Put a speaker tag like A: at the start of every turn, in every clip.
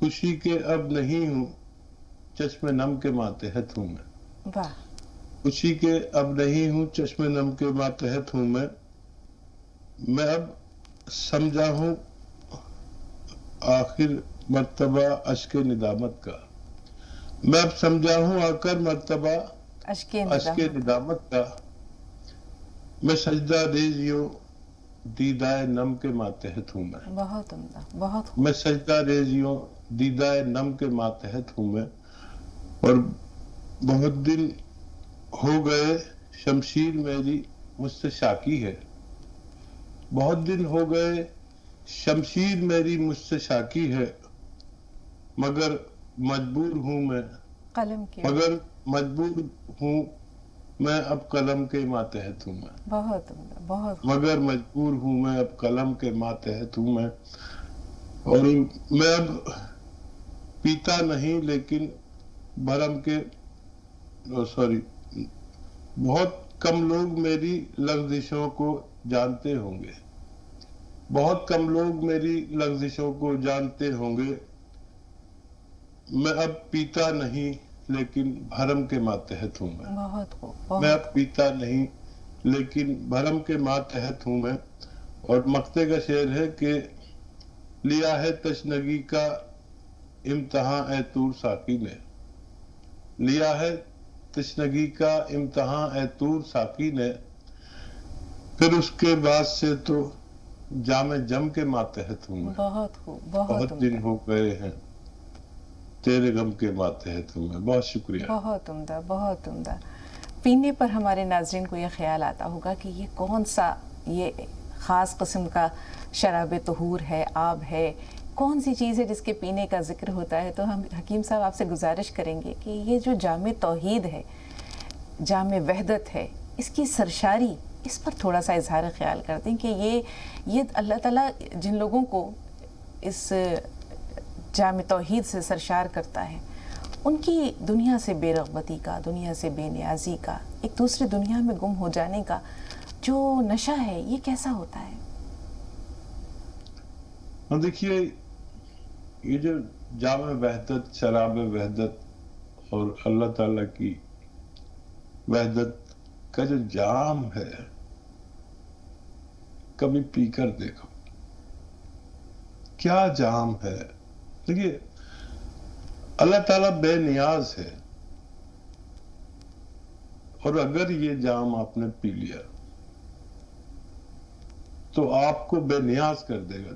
A: خوشی کے اب نہیں ہوں چشم نم کے ماتحت ہوں میں.
B: واہ.
A: خوشی کے اب نہیں ہوں چشم نم کے ماتحت ہوں میں اب سمجھا ہوں آخر مرتبہ اشک ندامت کا. میں اب سمجھا ہوں آخر مرتبہ
B: اشک
A: اشک ندامت کا. میں سجدہ ریزیوں دیدائے نم کے ماتحت ہوں میں.
B: بہت عمدہ، بہت.
A: میں سجدہ ریزیوں دیدائے نم کے ماتحت ہوں میں. اور بہت دن ہو گئے شمشیر میری مجھ سے شاکی ہے. بہت دن ہو گئے شمشیر میری مجھ سے شاکی ہے. مگر مجبور ہوں میں
B: قلم کے.
A: مگر مجبور ہوں میں اب قلم کے ماتحت ہوں میں.
B: بہت عمدہ، بہت.
A: مگر مجبور ہوں میں اب قلم کے ماتحت ہوں میں. اور میں اب پیتا نہیں لیکن بھرم کے بہت کم لوگ میری لغزشوں کو جانتے ہوں گے. بہت کم لوگ میری لغزشوں کو جانتے ہوں گے. میں اب پیتا نہیں لیکن بھرم کے ماتحت ہوں میں.
B: بہت خوب.
A: میں اب پیتا نہیں لیکن بھرم کے ماتحت ہوں میں. اور مقطع کا شعر ہے کہ لیا ہے تشنگی کا امتحان اے طور ساقی نے. لیا ہے تشنگی کا امتحان اے طور ساقی نے. پھر اس کے بعد سے تو جام جم کے ماتحت ہوں میں.
B: بہت خوب.
A: بہت دن ہو گئے ہیں تیرے غم کے ماتحت ہوں میں. بہت شکریہ.
B: بہت عمدہ، بہت عمدہ. پینے پر ہمارے ناظرین کو یہ خیال آتا ہوگا کہ یہ کون سا یہ خاص قسم کا شراب طہور ہے، آب ہے، کون سی چیز ہے جس کے پینے کا ذکر ہوتا ہے. تو ہم حکیم صاحب آپ سے گزارش کریں گے کہ یہ جو جام توحید ہے، جام وحدت ہے، اس کی سرشاری، اس پر تھوڑا سا اظہار خیال کر دیں کہ یہ اللہ تعالیٰ جن لوگوں کو اس جام توحید سے سرشار کرتا ہے، ان کی دنیا سے بے رغبتی کا، دنیا سے بے نیازی کا، ایک دوسرے دنیا میں گم ہو جانے کا جو نشہ ہے، یہ کیسا ہوتا ہے؟
A: دیکھیے، یہ جو جام وحدت، شراب وحدت اور اللہ تعالیٰ کی وحدت کا جو جام ہے، کبھی پی کر دیکھو کیا جام ہے. دیکھیے، اللہ تعالیٰ بے نیاز ہے، اور اگر یہ جام آپ نے پی لیا تو آپ کو بے نیاز کر دے گا.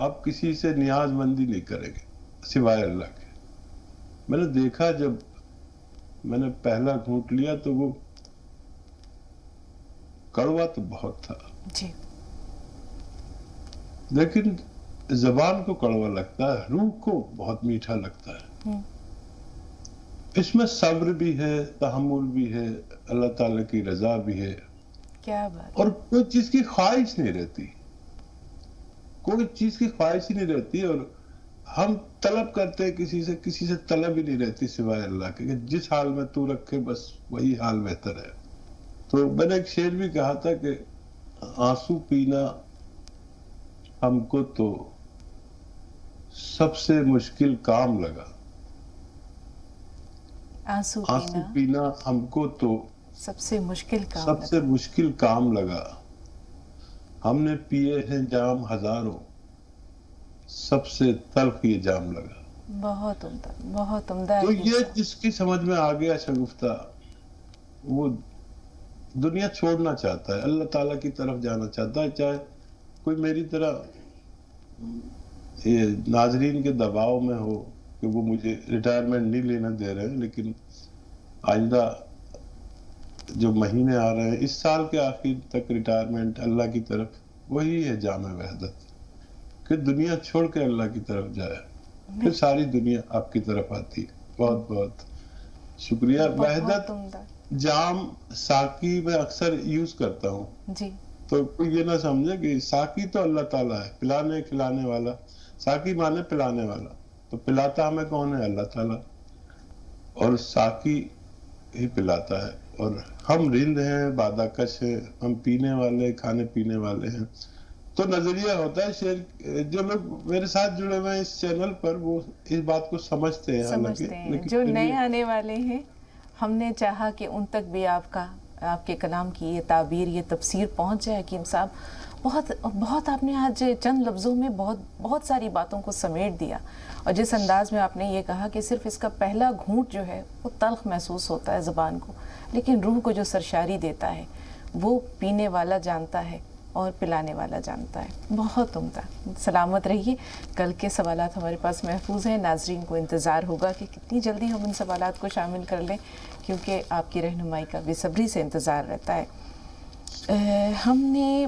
A: آپ کسی سے نیاز مندی نہیں کریں گے سوائے اللہ کے. میں نے دیکھا، جب میں نے پہلا گھونٹ لیا تو وہ کڑوا تو بہت تھا
B: جی،
A: لیکن زبان کو کڑوا لگتا ہے، روح کو بہت میٹھا لگتا ہے. اس میں صبر بھی ہے، تحمل بھی ہے، اللہ تعالیٰ کی رضا بھی ہے.
B: کیا بات.
A: اور کوئی چیز کی خواہش نہیں رہتی، کوئی چیز کی خواہش ہی نہیں رہتی. اور ہم طلب کرتے کسی سے طلب ہی نہیں رہتی سوائے اللہ کے کہ جس حال میں تو رکھے بس وہی حال بہتر ہے. تو میں نے ایک شعر بھی کہا تھا کہ آنسو پینا ہم کو تو سب سے مشکل کام لگا.
B: آنسو
A: پینا ہم کو تو
B: سب سے مشکل
A: کام لگا. ہم نے پیے ہیں جام ہزاروں، سب سے تلخ یہ جام لگا.
B: بہت عمدہ، بہت عمدہ.
A: تو یہ جس کی سمجھ میں آ گیا شگفتہ، وہ دنیا چھوڑنا چاہتا ہے، اللہ تعالیٰ کی طرف جانا چاہتا ہے. چاہے کوئی میری طرح یہ ناظرین کے دباؤ میں ہو کہ وہ مجھے ریٹائرمنٹ نہیں لینا دے رہے ہیں، لیکن آئندہ جو مہینے آ رہے ہیں، اس سال کے آخر تک ریٹائرمنٹ اللہ کی طرف، وہی ہے جامع وحدت، کہ دنیا چھوڑ کے اللہ کی طرف جائے، پھر ساری دنیا آپ کی طرف آتی ہے. بہت بہت شکریہ. وحدت جام ساقی میں اکثر یوز کرتا ہوں
B: جی،
A: تو کوئی یہ نہ سمجھے کہ ساقی تو اللہ تعالیٰ ہے، پلانے کھلانے والا. ساقی مانے پلانے والا، تو پلاتا ہمیں کون ہے؟ اللہ تعالیٰ. اور ساقی ہی پلاتا ہے، اور ہم رند ہیں، بادہ کش ہیں، ہم پینے والے، کھانے پینے والے ہیں. تو نظریہ ہوتا ہے شیئر، جو لوگ میرے ساتھ جڑے ہوئے ہیں اس چینل پر وہ اس بات کو سمجھتے ہیں،
B: سمجھتے جو نئے آنے والے ہیں ہم نے چاہا کہ ان تک بھی آپ کے کلام کی یہ تعبیر، یہ تفسیر پہنچ جائے۔ حکیم صاحب بہت آپ نے آج چند لفظوں میں بہت ساری باتوں کو سمیٹ دیا، اور جس انداز میں آپ نے یہ کہا کہ صرف اس کا پہلا گھونٹ جو ہے وہ تلخ محسوس ہوتا ہے زبان کو، لیکن روح کو جو سرشاری دیتا ہے وہ پینے والا جانتا ہے اور پلانے والا جانتا ہے۔ بہت عمدہ، سلامت رہیے۔ کل کے سوالات ہمارے پاس محفوظ ہیں، ناظرین کو انتظار ہوگا کہ کتنی جلدی ہم ان سوالات کو شامل کر لیں، کیونکہ آپ کی رہنمائی کا بے صبری سے انتظار رہتا ہے۔ ہم نے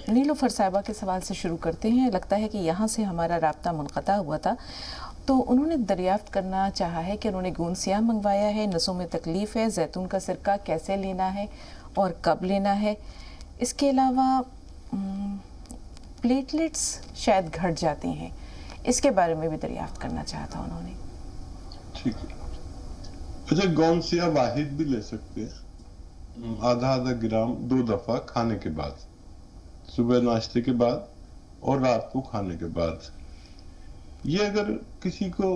B: نیلوفر صاحبہ کے سوال سے شروع کرتے ہیں۔ لگتا ہے کہ یہاں سے ہمارا رابطہ منقطع ہوا تھا، تو انہوں نے دریافت کرنا چاہا ہے کہ انہوں نے گون سیاہ منگوایا ہے، نسوں میں تکلیف ہے، زیتون کا سرکہ کیسے لینا ہے اور کب لینا ہے، اس کے علاوہ پلیٹلیٹس شاید گھٹ جاتے ہیں، اس کے بارے میں بھی دریافت کرنا چاہا تھا انہوں نے۔
A: ٹھیک ہے، اچھا گون سیاہ واحد بھی لے سکتے ہیں، آدھا گرام 2 دفعہ کھانے کے بعد، صبح ناشتے کے بعد اور رات کو کھانے کے بعد۔ یہ اگر کسی کو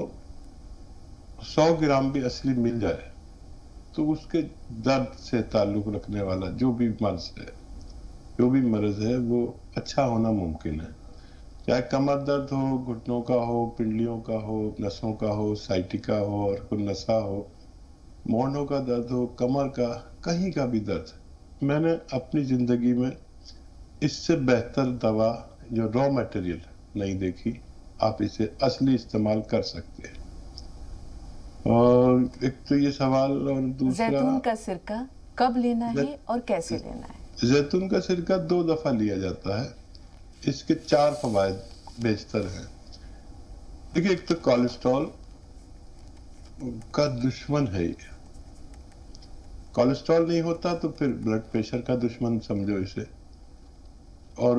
A: 100 گرام بھی اصلی مل جائے تو اس کے درد سے تعلق رکھنے والا جو بھی مرض ہے وہ اچھا ہونا ممکن ہے، چاہے کمر درد ہو، گھٹنوں کا ہو، پنڈلیوں کا ہو، نسوں کا ہو، سائٹکا ہو اور کوئی نسا ہو، مونڈوں کا درد ہو، کمر کا، کہیں کا بھی درد۔ میں نے اپنی زندگی میں اس سے بہتر دوا جو را میٹیریل نہیں دیکھی، آپ اسے اصلی استعمال کر سکتے ہیں۔ اور ایک تو یہ سوال، اور دوسرا
B: زیتون کا سرکہ کب لینا ہے اور کیسے لینا ہے؟
A: زیتون کا سرکہ 2 دفعہ لیا جاتا ہے، اس کے 4 فوائد بیشتر ہیں۔ دیکھیں، ایک تو کولیسٹرول کا دشمن ہے یہ، کولیسٹرول نہیں ہوتا تو پھر بلڈ پریشر کا دشمن سمجھو اسے، اور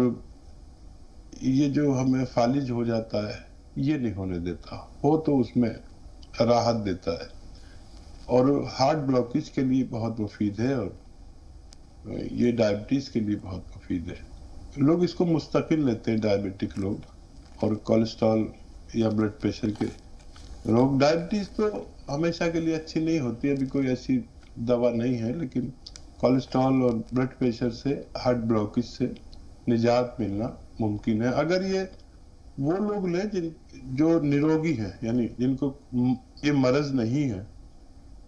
A: یہ جو ہمیں فالج ہو جاتا ہے یہ نہیں ہونے دیتا، ہو تو اس میں راحت دیتا ہے، اور ہارٹ بلاکیج کے لیے بہت مفید ہے، اور یہ ڈائبٹیز کے لیے بہت مفید ہے۔ لوگ اس کو مستقل لیتے ہیں، ڈائبٹک لوگ اور کولیسٹرول یا بلڈ پریشر کے لوگ۔ ڈائبٹیز تو ہمیشہ کے لیے اچھی نہیں ہوتی، ابھی کوئی ایسی دوا نہیں ہے، لیکن کولیسٹرول اور بلڈ پریشر سے، ہارٹ بلاکیج سے نجات ملنا ممکن ہے اگر یہ وہ لوگ لیں جو نروگی ہیں، یعنی جن کو یہ مرض نہیں ہے،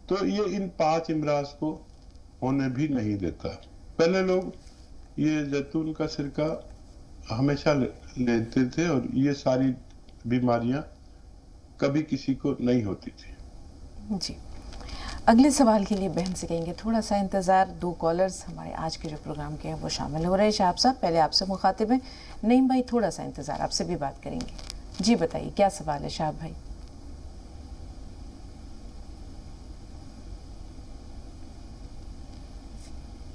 A: تو یہ ان 5 امراض کو ہونے بھی نہیں دیتا۔ پہلے لوگ یہ زیتون کا سرکہ ہمیشہ لیتے تھے اور یہ ساری بیماریاں کبھی کسی کو نہیں ہوتی تھی۔
B: جی، اگلے سوال کے لیے بہن سے کہیں گے تھوڑا سا انتظار، 2 کالرز ہمارے آج کے جو پروگرام کے ہیں وہ شامل ہو رہے ہیں۔ شہاب صاحب پہلے آپ سے مخاطب ہیں، نعیم بھائی تھوڑا سا انتظار، آپ سے بھی بات کریں گے۔ جی بتائیے کیا سوال ہے شہاب بھائی؟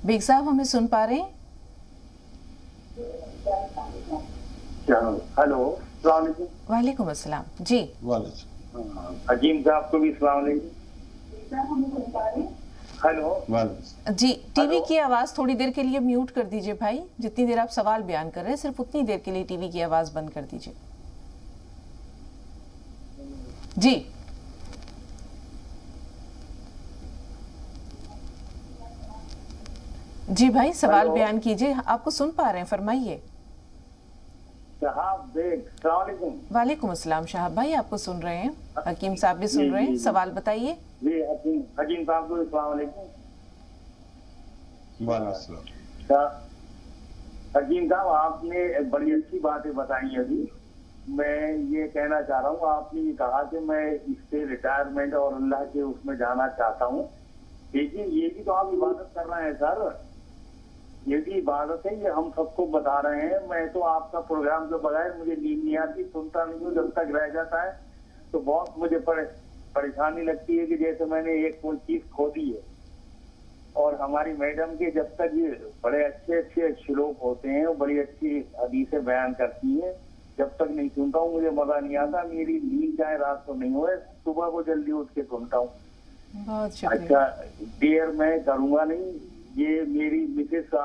B: بیگ صاحب ہمیں سن پا رہے ہیں؟
C: ہلو، السلام علیکم۔
B: وعلیکم السلام۔ جی
C: حکیم صاحب کو بھی السلام علیکم۔ ہلو
B: جی، ٹی وی کی آواز تھوڑی دیر کے لیے میوٹ کر دیجئے بھائی، جتنی دیر آپ سوال بیان کر رہے ہیں صرف اتنی دیر کے لیے ٹی وی کی آواز بند کر دیجئے۔ جی جی بھائی سوال بیان کیجئے، آپ کو سن پا رہے ہیں، فرمائیے۔
C: شہاب بیگ، السلام علیکم۔
B: وعلیکم السلام شہاب بھائی، آپ کو سن رہے ہیں، حکیم صاحب بھی سن رہے ہیں، سوال بتائیے۔
C: جی حکیم صاحب کو السلام علیکم۔
A: وعلیکم السلام۔
C: حکیم صاحب آپ نے بڑی اچھی باتیں بتائی ابھی، میں یہ کہنا چاہ رہا ہوں، آپ نے یہ کہا کہ میں اس سے ریٹائرمنٹ اور اللہ کے اس میں جانا چاہتا ہوں، لیکن یہ بھی تو آپ عبادت کر رہے ہیں سر، یہ بھی عبادت ہے، یہ ہم سب کو بتا رہے ہیں۔ میں تو آپ کا پروگرام کے بغیر مجھے نیند نہیں آتی، سنتا نہیں ہوں، جب تک رہ جاتا ہے تو بہت مجھے پریشانی لگتی ہے کہ جیسے میں نے ایک کوئی چیز کھو دی ہے۔ اور ہماری میڈم کے جب تک یہ بڑے اچھے اچھے شلوک ہوتے ہیں، وہ بڑی اچھی حدیثیں بیان کرتی ہیں، جب تک نہیں سنتا ہوں مجھے مزہ نہیں آتا، میری نیند چاہے رات کو نہیں ہوئے، صبح کو جلدی اٹھ کے سنتا ہوں۔
B: بہت شکریہ۔
C: اچھا، دیر میں کروں گا نہیں، یہ میری مسز کا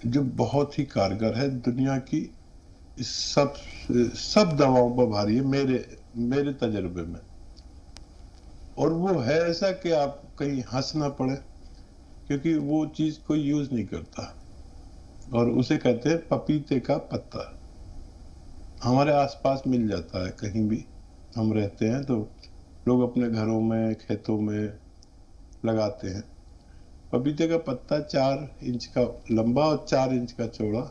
A: جو بہت ہی کارگر ہے، دنیا کی سب دواؤں پر بھاری ہے میرے تجربے میں. اور وہ ہے ایسا کہ آپ کہیں ہنس نہ پڑے، کیونکہ وہ چیز کوئی یوز نہیں کرتا، اور اسے کہتے ہیں پپیتے کا پتا. ہمارے آس پاس مل جاتا ہے، کہیں بھی ہم رہتے ہیں تو لوگ اپنے گھروں میں کھیتوں میں لگاتے ہیں. پپیتے کا پتا 4 انچ کا لمبا اور 4 انچ کا چوڑا،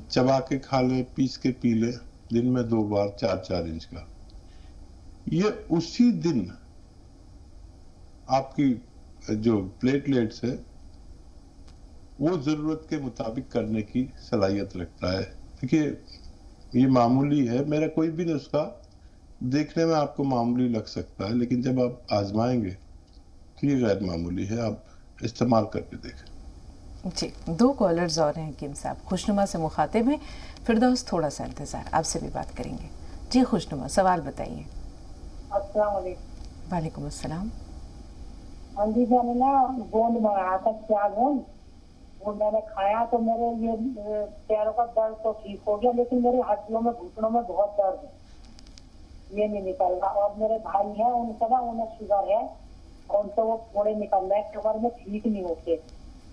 A: چبا کے کھا لے، پیس کے پی لے، دن میں 2 بار 4 انچ کا. یہ اسی دن آپ کی جو پلیٹلیٹس ہے وہ ضرورت کے مطابق کرنے کی صلاحیت رکھتا ہے. دیکھیے یہ معمولی ہے، میرا کوئی بھی نسخہ دیکھنے میں آپ کو معمولی لگ سکتا ہے، لیکن جب آپ آزمائیں گے تو یہ غیر معمولی ہے. آپ استعمال کر کے دیکھیں.
B: جی 2 کالرز اور ہیں حکیم صاحب، خوشنما سے مخاطب ہیں. فردوس تھوڑا سا انتظار، آپ سے بھی بات کریں گے. جی خوشنما، سوال بتائیے.
D: السلام علیکم.
B: وعلیکم السلام.
D: ہاں جی، میں نے نا گوند منگایا تھا، کیا گوند، وہ میں نے کھایا تو میرے یہ پیروں کا درد تو ٹھیک ہو گیا، لیکن میرے ہڈیوں میں گھٹنوں میں بہت درد ہے، یہ نہیں نکل رہا. اور میرے بھائی ہیں، ان کا نا انہیں شوگر ہے، اور ان سے وہ تھوڑے نکل رہے ہیں، کمر میں ٹھیک نہیں ہوتے،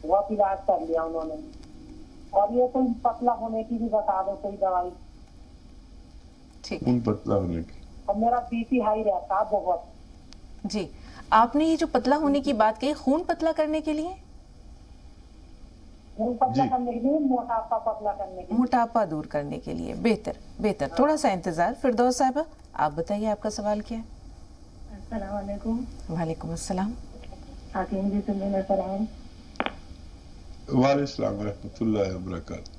D: بہت علاج کر لیا انہوں نے. اور یہ کوئی پتلا ہونے کی بھی بتا دو کوئی دوائی.
B: ٹھیک.
A: خون پتلا ہونے کی.
D: اور میرا بی پی ہائی رہتا ہے بہت.
B: جی آپ نے یہ جو پتلا ہونے کی بات کہی، خون پتلا کرنے کے لیے؟
D: خون پتلا کرنے کے لیے، موٹاپا پتلا کرنے کے لیے،
B: موٹاپا دور کرنے کے لیے. بہتر. تھوڑا سا انتظار. فردوس صاحبہ آپ بتائیے، آپ کا سوال کیا ہے؟
D: السلام علیکم.
B: وعلیکم السلام.
D: حکیم جی سے میرا سلام.
A: وعلیکم السلام ورحمۃ اللہ وبرکاتہ.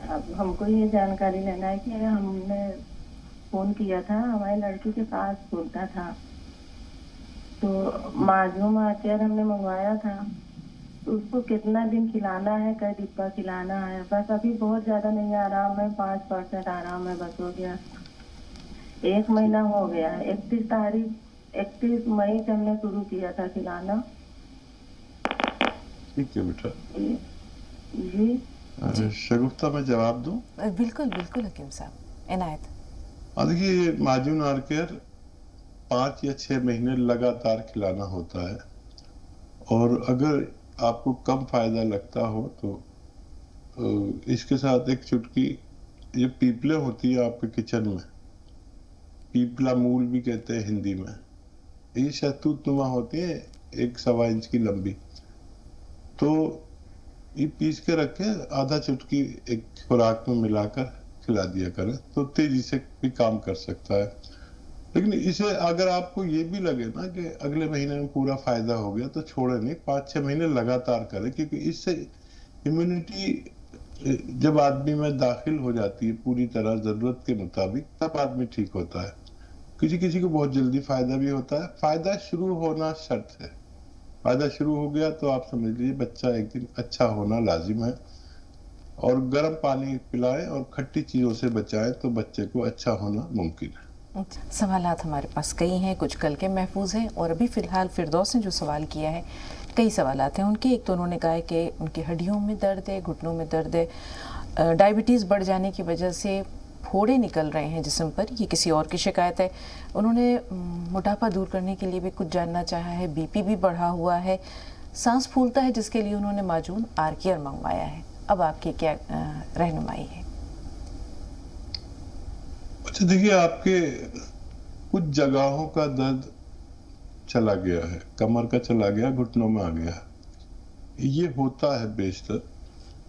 D: اب ہم کو یہ جانکاری لینا ہے کہ ہم نے فون کیا تھا، ہماری لڑکی کے پاس سنتا تھا، تو معجون آچر ہم نے منگوایا تھا، تو اس کو کتنا دن کھلانا ہے، کئی ڈبہ کھلانا ہے؟ بس ابھی بہت زیادہ نہیں آرام ہے، 5% آرام ہے، بس ہو گیا 1 مہینہ ہو گیا ہے. 31 مئی سے ہم نے شروع کیا تھا کھلانا.
A: ٹھیک ہے بیٹا.
D: جی
A: شگفتہ میں جواب دوں؟
B: بالکل حکیم صاحب، عنایت.
A: دیکھیے یہ معجون آرکیئر 5 یا 6 مہینے لگاتار کھلانا ہوتا ہے، اور اگر آپ کو کم فائدہ لگتا ہو تو اس کے ساتھ ایک چٹکی، یہ پیپلیں ہوتی ہیں آپ کے کچن میں، پیپلا مول بھی کہتے ہیں ہندی میں، یہ شہتوت نما ہوتی ہیں 1.25 انچ کی لمبی، تو یہ پیس کے رکھے، آدھا چٹکی ایک خوراک میں ملا کر کھلا دیا کریں تو تیزی سے بھی کام کر سکتا ہے. لیکن اسے اگر آپ کو یہ بھی لگے نا کہ اگلے مہینے میں پورا فائدہ ہو گیا تو چھوڑے نہیں، 5-6 مہینے لگاتار کریں، کیونکہ اس سے امیونٹی جب آدمی میں داخل ہو جاتی ہے پوری طرح ضرورت کے مطابق، تب آدمی ٹھیک ہوتا ہے. کسی کو بہت جلدی فائدہ بھی ہوتا ہے. فائدہ شروع ہونا شرط ہے، فائدہ شروع ہو گیا تو آپ سمجھ لیجیے بچہ ایک دن اچھا ہونا لازم ہے. اور گرم پانی پلائیں اور کھٹی چیزوں سے بچائیں تو بچے کو اچھا ہونا ممکن ہے.
B: سوالات ہمارے پاس کئی ہیں، کچھ کل کے محفوظ ہیں، اور ابھی فی الحال فردوس نے جو سوال کیا ہے، کئی سوالات ہیں ان کے. ایک تو انہوں نے کہا ہے کہ ان کی ہڈیوں میں درد ہے، گھٹنوں میں درد ہے، ڈائبٹیز بڑھ جانے کی وجہ سے پھوڑے نکل رہے ہیں جسم پر، یہ کسی اور کی شکایت ہے. انہوں نے موٹاپا دور کرنے کے لیے بھی کچھ جاننا چاہا ہے، بی پی بھی بڑھا ہوا ہے، سانس پھولتا ہے جس کے لیے انہوں نے معجون آرکیئر منگوایا ہے. اب آپ کی کیا رہنمائی ہے؟
A: اچھا دیکھیے، آپ کے کچھ جگہوں کا درد چلا گیا ہے، کمر کا چلا گیا، گھٹنوں میں آ گیا. یہ ہوتا ہے بیشتر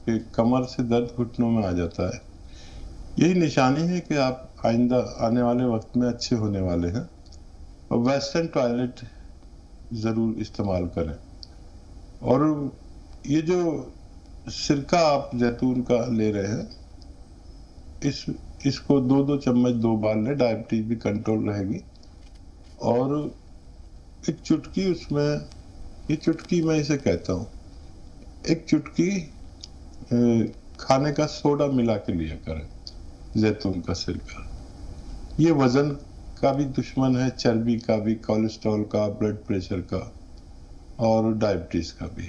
A: کہ کمر سے درد گھٹنوں میں آ جاتا ہے. یہی نشانی ہے کہ آپ آئندہ آنے والے وقت میں اچھے ہونے والے ہیں. اور ویسٹرن ٹوائلٹ ضرور استعمال کریں. اور یہ جو سرکہ آپ زیتون کا لے رہے ہیں، اس کو 2 چمچ 2 بار لیں، ڈائبٹیز بھی کنٹرول رہے گی. اور ایک چٹکی اس میں، یہ چٹکی میں اسے کہتا ہوں، ایک چٹکی کھانے کا سوڈا ملا کے لیا کریں، زیتون کا سرکہ. یہ وزن کا بھی دشمن ہے، چربی کا بھی، کولیسٹرول کا، بلڈ پریشر کا اور ڈائبٹیز کا بھی.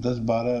A: 10-12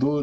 A: 2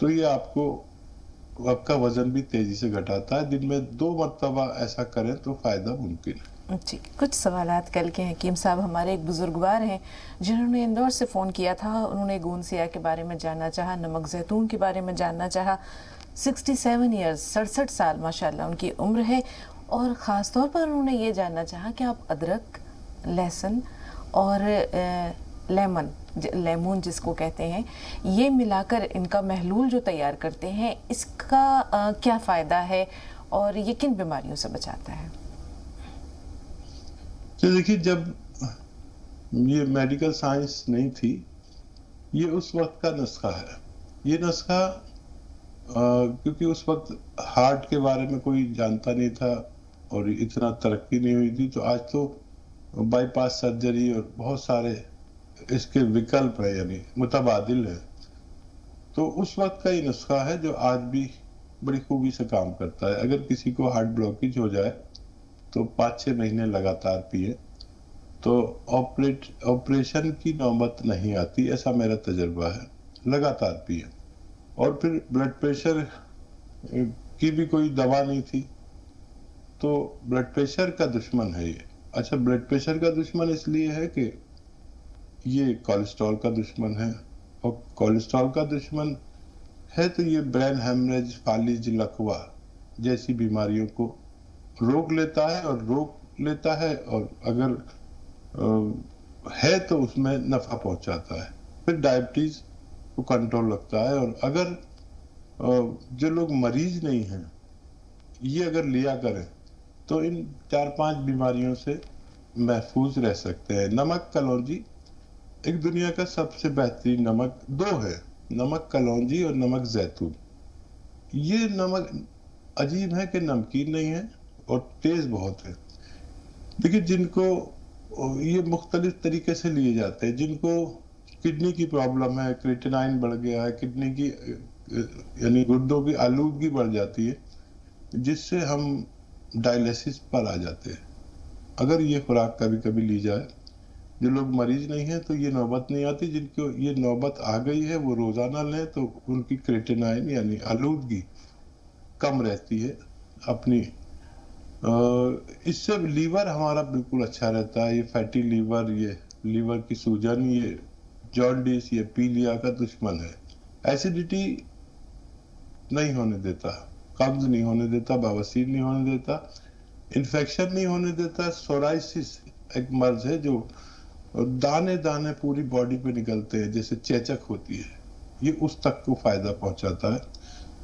A: تو یہ آپ کا وزن بھی تیزی سے گھٹاتا ہے. دن میں 2 مرتبہ ایسا کریں تو فائدہ ممکن ہے.
B: جی کچھ سوالات کل کے حکیم صاحب. ہمارے ایک بزرگوار ہیں جنہوں نے اندور سے فون کیا تھا. انہوں نے گون سیاہ کے بارے میں جاننا چاہا, نمک زیتون کے بارے میں جاننا چاہا. 67 ایئرز 67 سال ماشاءاللہ ان کی عمر ہے, اور خاص طور پر انہوں نے یہ جاننا چاہا کہ آپ ادرک, لہسن اور لیمون جس کو کہتے ہیں, یہ ملا کر ان کا محلول جو تیار کرتے ہیں, اس کا کیا فائدہ ہے اور یہ کن بیماریوں سے بچاتا ہے؟
A: دیکھیے, جب یہ میڈیکل سائنس نہیں تھی, یہ اس وقت کا نسخہ ہے. یہ نسخہ کیونکہ اس وقت ہارٹ کے بارے میں کوئی جانتا نہیں تھا اور اتنا ترقی نہیں ہوئی تھی, تو آج تو بائی پاس سرجری اور بہت سارے اس کے وکلپ ہیں, یعنی متبادل ہیں. تو اس وقت کا یہ نسخہ ہے جو آج بھی بڑی خوبی سے کام کرتا ہے. اگر کسی کو ہارٹ بلاکیج ہو جائے تو 5-6 مہینے لگاتار پیے تو آپریشن کی نوبت نہیں آتی, ایسا میرا تجربہ ہے. لگاتار پیے. اور پھر بلڈ پریشر کی بھی کوئی دوا نہیں تھی, تو بلڈ پریشر کا دشمن ہے یہ. اچھا, بلڈ پریشر کا دشمن اس لیے ہے کہ یہ کولیسٹرول کا دشمن ہے, اور کولیسٹرول کا دشمن ہے تو یہ برین ہیمریج, فالج, لکوہ جیسی بیماریوں کو روک لیتا ہے, اور اگر ہے تو اس میں نفع پہنچاتا ہے. پھر ڈائبٹیز کو کنٹرول رکھتا ہے. اور اگر جو لوگ مریض نہیں ہیں یہ اگر لیا کریں تو ان 4-5 بیماریوں سے محفوظ رہ سکتے ہیں. نمک کلونجی ایک دنیا کا سب سے بہترین نمک 2 ہے, نمک کلونجی اور نمک زیتون. یہ نمک عجیب ہے کہ نمکین نہیں ہے اور تیز بہت ہے. دیکھیے, جن کو یہ مختلف طریقے سے لیے جاتے ہیں, جن کو کڈنی کی پرابلم ہے, کریٹینائن بڑھ گیا ہے, کڈنی کی یعنی گردوں کی آلودگی بڑھ جاتی ہے, جس سے ہم ڈائلیسس پر آ جاتے ہیں. اگر یہ خوراک کبھی کبھی لی جائے, جو لوگ مریض نہیں ہیں تو یہ نوبت نہیں آتی. جن کو یہ نوبت آ گئی ہے وہ روزانہ لیں تو ان کی کریٹینائن یعنی آلودگی کم رہتی ہے اپنی. اس سے لیور ہمارا بالکل اچھا رہتا ہے. یہ فیٹی لیور, یہ لیور کی سوجن, یہ جانڈس, یہ پیلیا کا دشمن ہے. ایسیڈیٹی نہیں ہونے دیتا, قبض نہیں ہونے دیتا, بواسیر نہیں ہونے دیتا, انفیکشن نہیں ہونے دیتا. سورائسس ایک مرض ہے جو دانے دانے پوری باڈی پہ نکلتے ہیں, جیسے چیچک ہوتی ہے, یہ اس تک کو فائدہ پہنچاتا ہے.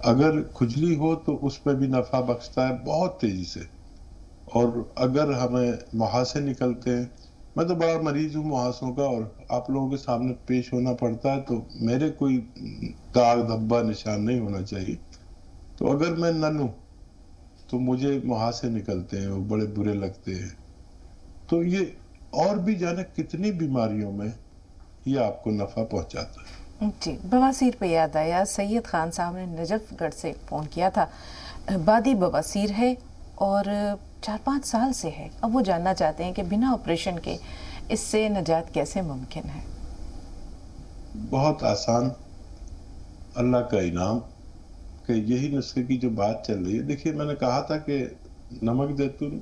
A: اگر کھجلی ہو تو اس میں بھی نفع بخشتا ہے بہت تیزی سے. اور اگر ہمیں مہاسے نکلتے ہیں, میں تو بڑا مریض ہوں مہاسوں کا, اور آپ لوگوں کے سامنے پیش ہونا پڑتا ہے, تو میرے کوئی داغ دھبا نشان نہیں ہونا چاہیے. تو اگر میں نہ لوں تو مجھے مہاسے نکلتے ہیں, وہ بڑے برے لگتے ہیں. تو یہ اور بھی جانے کتنی بیماریوں میں یہ آپ کو نفع پہنچاتا ہے.
B: جی, بواسیر پہ یاد آیا, سید خان صاحب نے نجف گڑھ سے فون کیا تھا. بادی بواسیر ہے اور 4-5 سال سے ہے. اب وہ جاننا چاہتے ہیں کہ بنا آپریشن کے اس سے نجات کیسے ممکن ہے؟
A: بہت آسان, اللہ کا انعام کہ یہی نسخے کی جو بات چل رہی ہے. دیکھیے, میں نے کہا تھا کہ نمک زیتون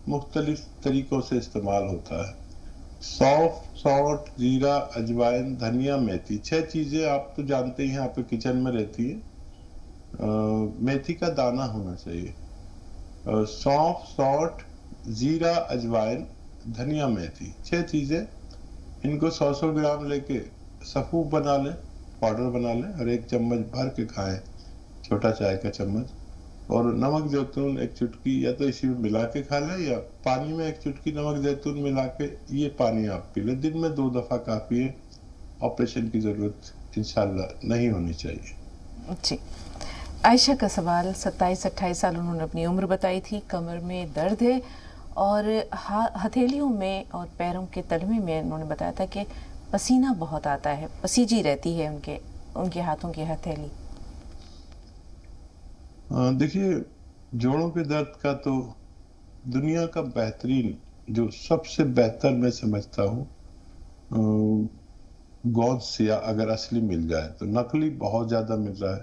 A: مختلف طریقوں سے استعمال ہوتا ہے. سونف, سونٹ, زیرہ, اجوائن, دھنیا, میتھی, 6 چیزیں آپ تو جانتے ہیں, آپ کے کچن میں رہتی ہیں. میتھی کا دانہ ہونا چاہیے. سونف, سونٹ, زیرہ, اجوائن, دھنیا, میتھی, 6 چیزیں. ان کو 100 گرام لے کے سفوف بنا لیں, پاؤڈر بنا لیں, اور 1 چمچ بھر کے کھائیں, چھوٹا چائے کا چمچ. اور نمک زیتون 1 چٹکی یا تو اسی میں ملا کے کھا لیں, یا پانی میں 1 چٹکی نمک زیتون ملا کے یہ پانی آپ پی لیں. دن میں 2 دفعہ کافی ہے. آپریشن کی ضرورت انشاءاللہ نہیں ہونی چاہیے.
B: جی, عائشہ کا سوال, 27-28 سال انہوں نے اپنی عمر بتائی تھی. کمر میں درد ہے اور ہتھیلیوں میں اور پیروں کے تلوے میں انہوں نے بتایا تھا کہ پسینہ بہت آتا ہے, پسیجی رہتی ہے ان کے ہاتھوں کی ہتھیلی.
A: دیکھیے, جوڑوں کے درد کا تو دنیا کا بہترین, جو سب سے بہتر میں سمجھتا ہوں, گوند سیاہ اگر اصلی مل جائے تو. نقلی بہت زیادہ مل رہا ہے,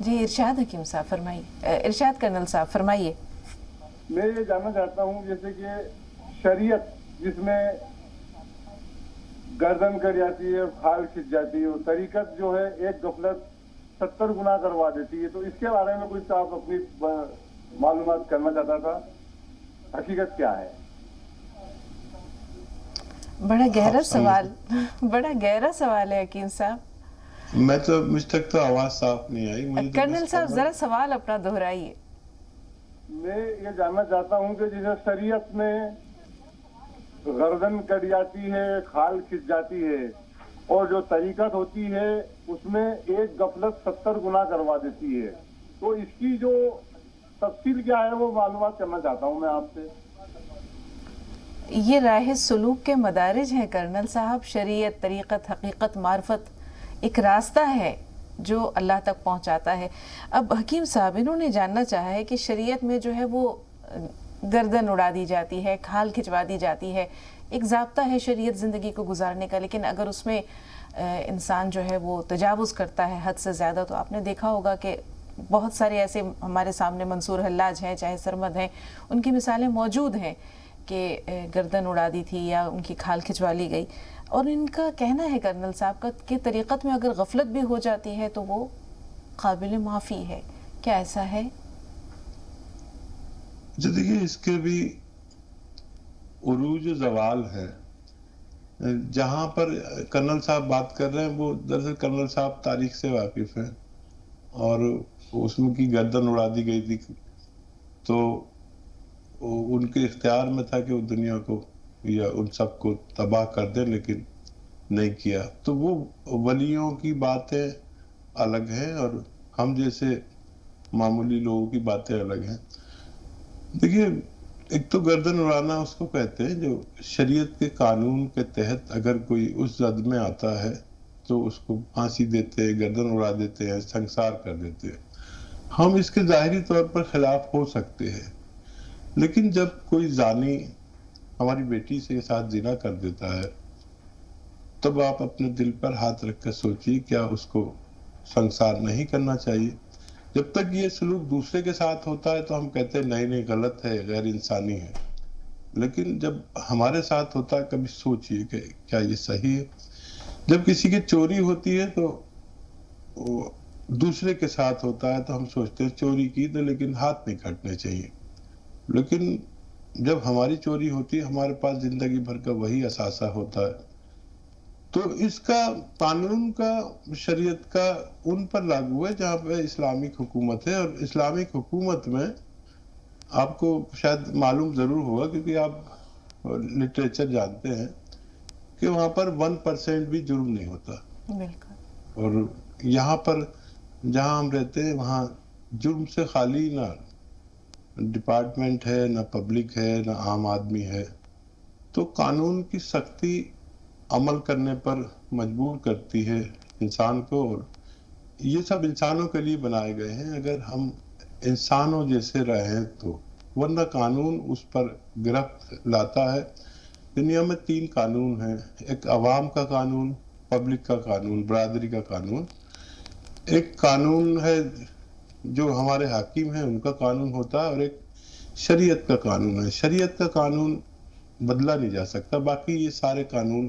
B: جی ارشاد حکیم صاحب فرمائیے، ارشاد کرنل صاحب فرمائیے۔
E: میں یہ جاننا چاہتا ہوں جیسے کہ شریعت جس میں گردن کٹ جاتی ہے، کھال کھنچ جاتی ہے، اور طریقت جو ہے ایک غفلت 70 گنا کروا دیتی ہے، تو اس کے بارے میں کچھ آپ اپنی معلومات کرنا چاہتا تھا، حقیقت کیا ہے؟
B: بڑا گہرا سوال، بڑا گہرا سوال ہے حکیم صاحب۔
A: میں تو مجھ تک تو آواز صاف نہیں آئی۔
B: کرنل صاحب ذرا سوال اپنا دہرائیے۔
E: میں یہ جاننا چاہتا ہوں کہ جیسے شریعت میں گردن کٹ جاتی ہے، کھال کھنچ جاتی ہے، اور جو طریقت ہوتی ہے اس میں ایک غفلت 70 گنا کروا دیتی ہے، تو اس کی جو تفصیل کیا ہے وہ معلومات کرنا چاہتا ہوں میں آپ سے۔
B: یہ راہ سلوک کے مدارج ہیں کرنل صاحب، شریعت، طریقت، حقیقت، معرفت ایک راستہ ہے جو اللہ تک پہنچاتا ہے۔ اب حکیم صاحب انہوں نے جاننا چاہا ہے کہ شریعت میں جو ہے وہ گردن اڑا دی جاتی ہے، کھال کھچوا دی جاتی ہے، ایک ضابطہ ہے شریعت زندگی کو گزارنے کا، لیکن اگر اس میں انسان جو ہے وہ تجاوز کرتا ہے حد سے زیادہ، تو آپ نے دیکھا ہوگا کہ بہت سارے ایسے ہمارے سامنے منصور حلاج ہیں، چاہے سرمد ہیں، ان کی مثالیں موجود ہیں کہ گردن اڑا دی تھی یا ان کی کھال کھچوا لی گئی، اور ان کا کہنا ہے کرنل صاحب کا کہ طریقت میں اگر غفلت بھی ہو جاتی ہے تو وہ قابل معافی ہے، کیا ایسا ہے؟
A: جو دیکھیے اس کے بھی عروج و زوال ہے۔ جہاں پر کرنل صاحب بات کر رہے ہیں وہ دراصل کرنل صاحب تاریخ سے واقف ہیں، اور اس میں کی گردن اڑا دی گئی تھی تو ان کے اختیار میں تھا کہ وہ دنیا کو یا ان سب کو تباہ کر دیں، لیکن نہیں کیا۔ تو وہ ولیوں کی باتیں الگ ہیں اور ہم جیسے معمولی لوگوں کی باتیں الگ ہیں۔ دیکھیے ایک تو گردن اڑانا اس کو کہتے ہیں جو شریعت کے قانون کے تحت اگر کوئی اس زد میں آتا ہے تو اس کو پھانسی دیتے، گردن اڑا دیتے ہیں، سنسار کر دیتے ہیں۔ ہم اس کے ظاہری طور پر خلاف ہو سکتے ہیں، لیکن جب کوئی زانی ہماری بیٹی سے ساتھ زنا کر دیتا ہے تب آپ اپنے دل پر ہاتھ رکھ کر سوچیے کیا اس کو سنسار نہیں کرنا چاہیے؟ جب تک یہ سلوک دوسرے کے ساتھ ہوتا ہے تو ہم کہتے ہیں نہیں غلط ہے، غیر انسانی ہے، لیکن جب ہمارے ساتھ ہوتا ہے کبھی سوچیے کہ کیا یہ صحیح ہے؟ جب کسی کی چوری ہوتی ہے تو دوسرے کے ساتھ ہوتا ہے تو ہم سوچتے ہیں چوری کی تو لیکن ہاتھ نہیں کاٹنے چاہیے، لیکن جب ہماری چوری ہوتی ہے ہمارے پاس زندگی بھر کا وہی اثاثہ ہوتا ہے۔ تو اس کا قانون کا، شریعت کا ان پر لاگو ہے جہاں پہ اسلامک حکومت ہے، اور اسلامک حکومت میں آپ کو شاید معلوم ضرور ہوگا کیونکہ آپ لٹریچر جانتے ہیں کہ وہاں پر 1% بھی جرم نہیں ہوتا،
B: بالکل،
A: اور یہاں پر جہاں ہم رہتے ہیں وہاں جرم سے خالی نہ ڈپارٹمنٹ ہے، نہ پبلک ہے، نہ عام آدمی ہے، تو قانون کی سختی عمل کرنے پر مجبور کرتی ہے انسان کو، اور یہ سب انسانوں کے لیے بنائے گئے ہیں اگر ہم انسانوں جیسے رہیں تو، ورنہ قانون اس پر گرفت لاتا ہے۔ دنیا میں 3 قانون ہیں، ایک عوام کا قانون، پبلک کا قانون، برادری کا قانون، ایک قانون ہے جو ہمارے حاکم ہیں ان کا قانون ہوتا ہے، اور ایک شریعت کا قانون ہے۔ شریعت کا قانون بدلا نہیں جا سکتا، باقی یہ سارے قانون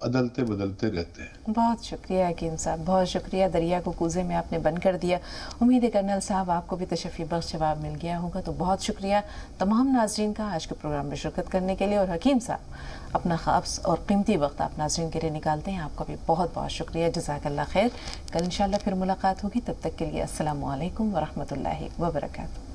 A: عدلتے بدلتے رہتے ہیں۔
B: بہت شکریہ حکیم صاحب، بہت شکریہ، دریا کو کوزے میں آپ نے بند کر دیا۔ امید ہے کرنل صاحب آپ کو بھی تشفی بخش جواب مل گیا ہوگا، تو بہت شکریہ تمام ناظرین کا آج کے پروگرام میں شرکت کرنے کے لیے، اور حکیم صاحب اپنا خاص اور قیمتی وقت آپ ناظرین کے لیے نکالتے ہیں، آپ کا بھی بہت بہت شکریہ، جزاک اللہ خیر۔ کل انشاءاللہ پھر ملاقات ہوگی، تب تک کے لیے السلام علیکم ورحمۃ اللہ وبرکاتہ۔